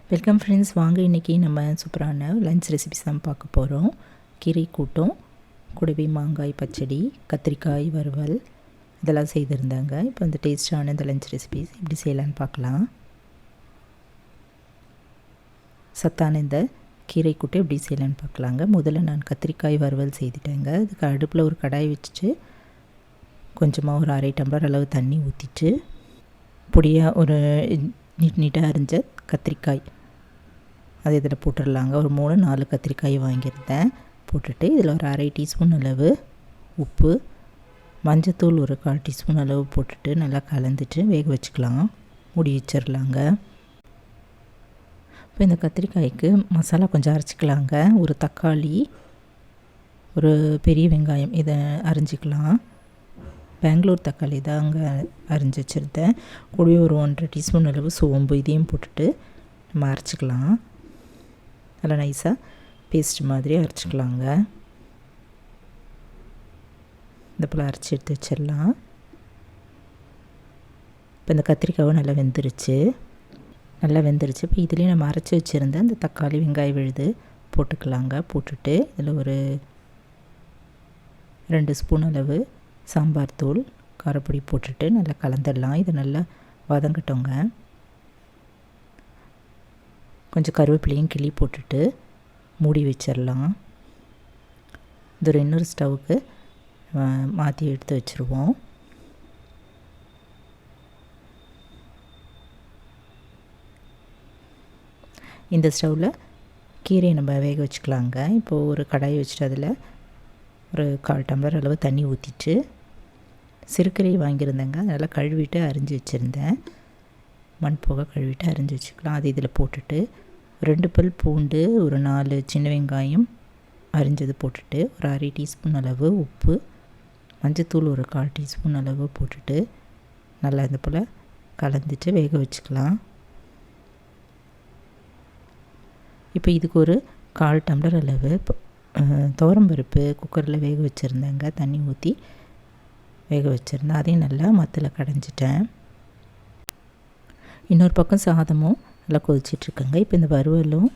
Welcome friends, வாங்க இன்றைக்கி நம்ம சூப்பரான லஞ்ச் ரெசிபிஸ் தான் பார்க்க போகிறோம். கீரை கூட்டம், கூடவே மாங்காய் பச்சடி, கத்திரிக்காய் வறுவல் இதெல்லாம் செய்திருந்தாங்க. இப்போ இந்த டேஸ்டான இந்த லஞ்ச் ரெசிபிஸ் எப்படி செய்யலான்னு பார்க்கலாம். சத்தான இந்த கீரை கூட்டம் எப்படி செய்யலான்னு பார்க்கலாங்க. முதல்ல நான் கத்திரிக்காய் வறுவல் செய்துட்டேங்க. அதுக்கு அடுப்பில் ஒரு கடாய் வச்சுட்டு கொஞ்சமாக ஒரு 1/2 டம்ளர் அளவு தண்ணி ஊற்றிட்டு பொடியாக ஒரு நீட்டாக அரிஞ்ச கத்திரிக்காய் அது இதில் போட்டுடலாங்க. ஒரு 3-4 கத்திரிக்காய் வாங்கியிருந்தேன். போட்டுட்டு இதில் ஒரு 1/2 டீஸ்பூன் அளவு உப்பு, மஞ்சத்தூள் ஒரு 1/4 டீஸ்பூன் அளவு போட்டுட்டு நல்லா கலந்துட்டு வேக வச்சுக்கலாம். மூடி வச்சிடலாங்க. இப்போ இந்த கத்திரிக்காய்க்கு மசாலா கொஞ்சம் அரைச்சிக்கலாங்க. ஒரு தக்காளி, ஒரு பெரிய வெங்காயம் இதை அரிஞ்சிக்கலாம். பெங்களூர் தக்காளி தான் அங்கே அரிஞ்சு வச்சுருந்தேன். கூடவே ஒரு 1/2 டீஸ்பூன் அளவு சோம்பு இதையும் போட்டுட்டு நம்ம அரைச்சிக்கலாம். நல்லா நைஸாக பேஸ்ட் மாதிரி அரைச்சிக்கலாங்க. இந்த போல் அரைச்சி எடுத்து வச்சிடலாம். இப்போ இந்த கத்திரிக்காயும் நல்லா வெந்துருச்சு. இப்போ இதுலேயும் நம்ம அரைச்சி வச்சுருந்த அந்த தக்காளி வெங்காயம் விழுது போட்டுக்கலாங்க. போட்டுட்டு இதில் ஒரு 2 ஸ்பூன் அளவு சாம்பார் தூள், காரப்பொடி போட்டுட்டு நல்லா கலந்துடலாம். இதை நல்லா வதங்கட்டோங்க. கொஞ்சம் கருவேப்பிலையும் கிள்ளி போட்டுட்டு மூடி வச்சிடலாம். இது ஒரு இன்னொரு ஸ்டவ்வுக்கு மாற்றி எடுத்து வச்சுருவோம். இந்த ஸ்டவ்வில் கீரையை நம்ம வேக வச்சுக்கலாங்க. இப்போது ஒரு கடாயை வச்சுட்டு அதில் ஒரு 1/4 டம்ளர் அளவு தண்ணி ஊற்றிட்டு சிறுக்கீரை வாங்கியிருந்தேங்க. அதனால் கழுவிட்டு அரிஞ்சு வச்சுருந்தேன். மண் போக கழுவிட்டு அரிஞ்சு வச்சுக்கலாம். அது இதில் போட்டுட்டு 2 பல் பூண்டு, ஒரு 4 சின்ன வெங்காயம் அரிஞ்சது போட்டுட்டு ஒரு 1/2 டீஸ்பூன் அளவு உப்பு, மஞ்சத்தூள் ஒரு 1/4 டீஸ்பூன் அளவு போட்டுட்டு நல்லா இது போல் கலந்துட்டு வேக வச்சுக்கலாம். இப்போ இதுக்கு ஒரு 1/4 டம்ளர் அளவு துவரம்பருப்பு குக்கரில் வேக வச்சுருந்தேங்க. தண்ணி ஊற்றி வேக வச்சுருந்தேன். அதையும் நல்லா மத்தில் கடைஞ்சிட்டேன். இன்னொரு பக்கம் சாதமும் நல்லா கொதிச்சிட்ருக்கேங்க. இப்போ இந்த வறுவலும்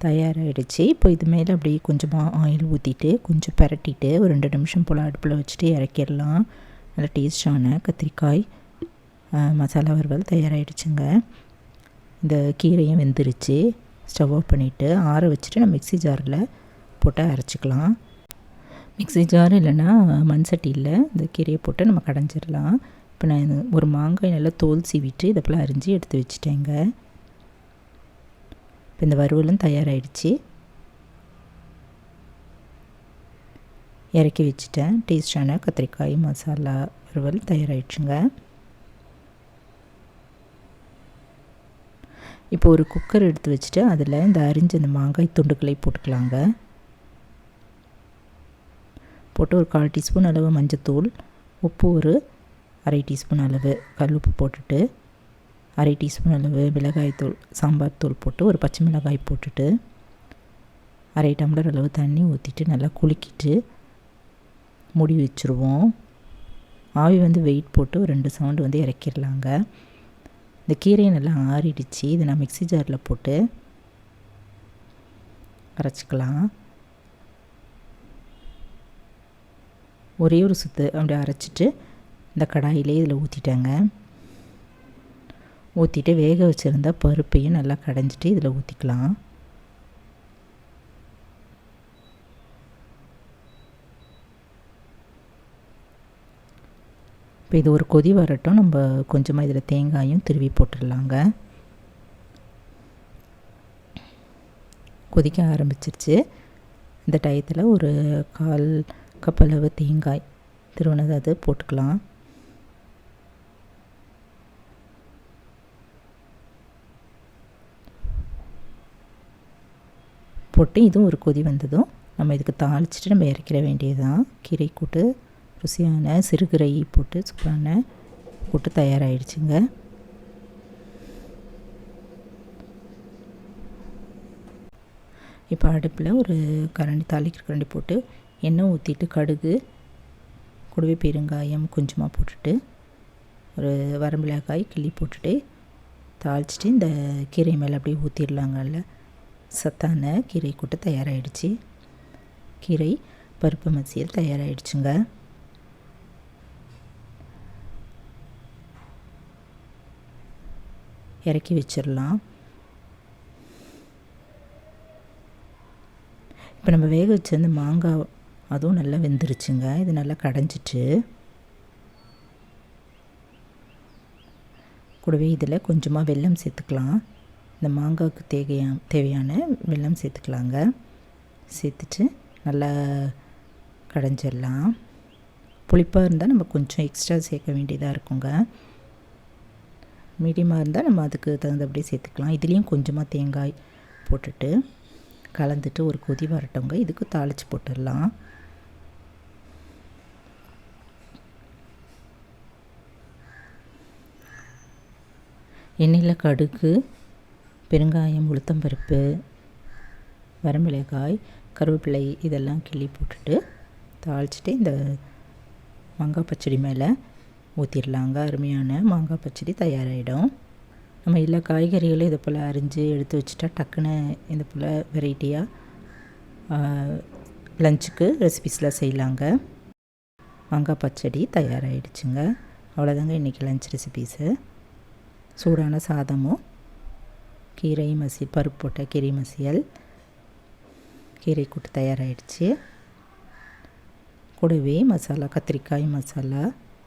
தயாராகிடுச்சு. இப்போ இது மேலே அப்படியே கொஞ்சமாக ஆயில் ஊற்றிட்டு கொஞ்சம் பரட்டிட்டு ஒரு 2 நிமிஷம் போல் அடுப்பில் வச்சுட்டு இறக்கிடலாம். நல்லா டேஸ்டான கத்திரிக்காய் மசாலா வறுவல் தயாராகிடுச்சுங்க. இந்த கீரையும் வெந்துருச்சு. ஸ்டவ் ஆஃப் பண்ணிவிட்டு ஆற வச்சுட்டு நம்ம மிக்ஸி ஜாரில் போட்டு அரைச்சிக்கலாம். மிக்ஸி ஜார் இல்லைன்னா மண் சட்டியில் இந்த கீரையை போட்டு நம்ம கடைஞ்சிடலாம். இப்போ நான் ஒரு மாங்காய் நல்லா தோல் சீவிட்டு இதை போல் அரிஞ்சு எடுத்து வச்சுட்டேங்க. இப்போ இந்த வறுவலும் தயாராகிடுச்சு. இறக்கி வச்சுட்டேன். டேஸ்டான கத்திரிக்காய் மசாலா வறுவல் தயாராகிடுச்சுங்க. இப்போ ஒரு குக்கர் எடுத்து வச்சுட்டு அதில் இந்த அரிஞ்ச இந்த மாங்காய் துண்டுகளை போட்டுக்கலாங்க. போட்டு ஒரு 1/4 டீஸ்பூன் அளவு மஞ்சத்தூள், உப்பு ஒரு 1/2 டீஸ்பூன் அளவு கல் உப்பு போட்டுட்டு 1/2 டீஸ்பூன் அளவு மிளகாய்த்தூள், சாம்பார் தூள் போட்டு ஒரு பச்சை மிளகாய் போட்டுட்டு 1/2 டம்ளர் அளவு தண்ணி ஊற்றிட்டு நல்லா குலுக்கிட்டு மூடி வச்சுருவோம். ஆவி வெயிட் போட்டு ஒரு 2 சவுண்டு இறக்கிடலாங்க. இந்த கீரையை நல்லா ஆறிடுச்சு. இதை நான் மிக்ஸி ஜாரில் போட்டு அரைச்சிக்கலாம். ஒரே ஒரு சுத்து அப்படியே அரைச்சிட்டு இந்த கடாயிலே இதில் ஊற்றிட்டேங்க. ஊற்றிட்டு வேக வச்சுருந்த பருப்பையும் நல்லா கடைஞ்சிட்டு இதில் ஊற்றிக்கலாம். இப்போ இது ஒரு கொதி வரட்டும். நம்ம கொஞ்சமாக இதில் தேங்காயும் திருவி போட்டுடலாங்க. கொதிக்க ஆரம்பிச்சிருச்சு. இந்த டயத்தில் ஒரு 1/4 கப் அளவு தேங்காய் திருவனது அது போட்டுக்கலாம். போட்டு இதுவும் ஒரு கொதி வந்ததும் நம்ம இதுக்கு தாளிச்சிட்டு நம்ம இறக்கிற வேண்டியதுதான். கீரை கூட்டு ருசியான சிறுகீரை போட்டு சூப்பரான கூட்டு தயாராகிடுச்சுங்க. இப்போ அடுப்பில் ஒரு கரண்டி தாளிக்கிற கரண்டி போட்டு எண்ணெய் ஊற்றிட்டு கடுகு, கூடவே பெருங்காயம் கொஞ்சமாக போட்டுட்டு ஒரு வரமிளகாய் கிள்ளி போட்டுட்டு தாளிச்சிட்டு இந்த கீரை மேலே அப்படியே ஊற்றிடலாங்கல்ல. சத்தான கீரை கூட்டு தயாராகிடுச்சு. கீரை பருப்பு மசியல் தயாராகிடுச்சுங்க. இறக்கி வச்சிடலாம். இப்போ நம்ம வேக வச்சிருந்த மாங்காய் அதுவும் நல்லா வெந்துருச்சுங்க. இது நல்லா கடைஞ்சிட்டு கூடவே இதில் கொஞ்சமாக வெல்லம் சேர்த்துக்கலாம். இந்த மாங்காய்க்கு தேவையான வெல்லம் சேர்த்துக்கலாங்க. சேர்த்துட்டு நல்லா கடைஞ்சிடலாம். புளிப்பாக இருந்தால் நம்ம கொஞ்சம் எக்ஸ்ட்ரா சேர்க்க வேண்டியதாக இருக்குங்க. மீடியமாக இருந்தால் நம்ம அதுக்கு தகுந்தபடி சேர்த்துக்கலாம். இதுலேயும் கொஞ்சமாக தேங்காய் போட்டுட்டு கலந்துட்டு ஒரு கொதி வரட்டவங்க. இதுக்கு தாளித்து போட்டுடலாம். எண்ணெயில் கடுகு, பெருங்காயம், உளுத்தம்பருப்பு, வரமிளகாய், கருவேப்பிலை இதெல்லாம் கிள்ளி போட்டுட்டு தாளிச்சிட்டு இந்த மாங்காய் பச்சடி மேலே ஊற்றிடலாங்க. அருமையான மாங்காய் பச்சடி தயாராகிடும். நம்ம எல்லா காய்கறிகளும் இதை போல் அரிஞ்சு எடுத்து வச்சுட்டா டக்குன்னு இந்த போல் வெரைட்டியாக லஞ்சுக்கு ரெசிபீஸில் செய்யலாங்க. மாங்காய் பச்சடி தயாராகிடுச்சுங்க. அவ்வளோதாங்க இன்றைக்கி லஞ்ச் ரெசிபீஸு. சூடான சாதமும் கீரை மசியல், பருப்பு போட்ட கீரை மசியல், கீரை கூட்டு தயாராகிடுச்சு. கூடவே மசாலா, கத்திரிக்காய் மசாலா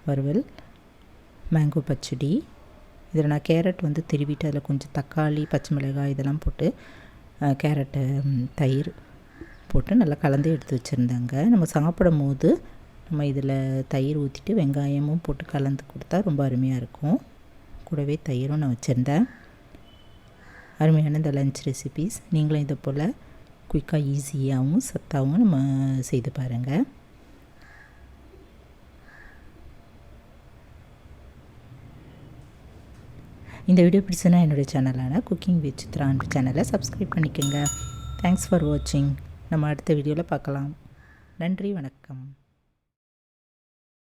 வறுவல், மேங்கோ பச்சடி. இதில் நான் கேரட் திருவிட்டு அதில் கொஞ்சம் தக்காளி, பச்சை மிளகாய் இதெல்லாம் போட்டு கேரட்டு, தயிர் போட்டு நல்லா கலந்து எடுத்து வச்சுருந்தாங்க. நம்ம சாப்பிடும் போது நம்ம இதில் தயிர் ஊற்றிட்டு வெங்காயமும் போட்டு கலந்து கொடுத்தா ரொம்ப அருமையாக இருக்கும். கூடவே தயிரும் நான் வச்சுருந்தேன். அருமையான இந்த லஞ்ச் ரெசிபீஸ் நீங்களும் இதை போல் குயிக்காக ஈஸியாகவும் சத்தாகவும் நம்ம செய்து பாருங்கள். இந்த வீடியோ பிடிச்சுன்னா என்னுடைய சேனலான குக்கிங் வித் சித்ரா சேனலை சப்ஸ்கிரைப் பண்ணிக்கோங்க. தேங்க்ஸ் ஃபார் வாட்சிங். நம்ம அடுத்த வீடியோவில் பார்க்கலாம். நன்றி, வணக்கம்.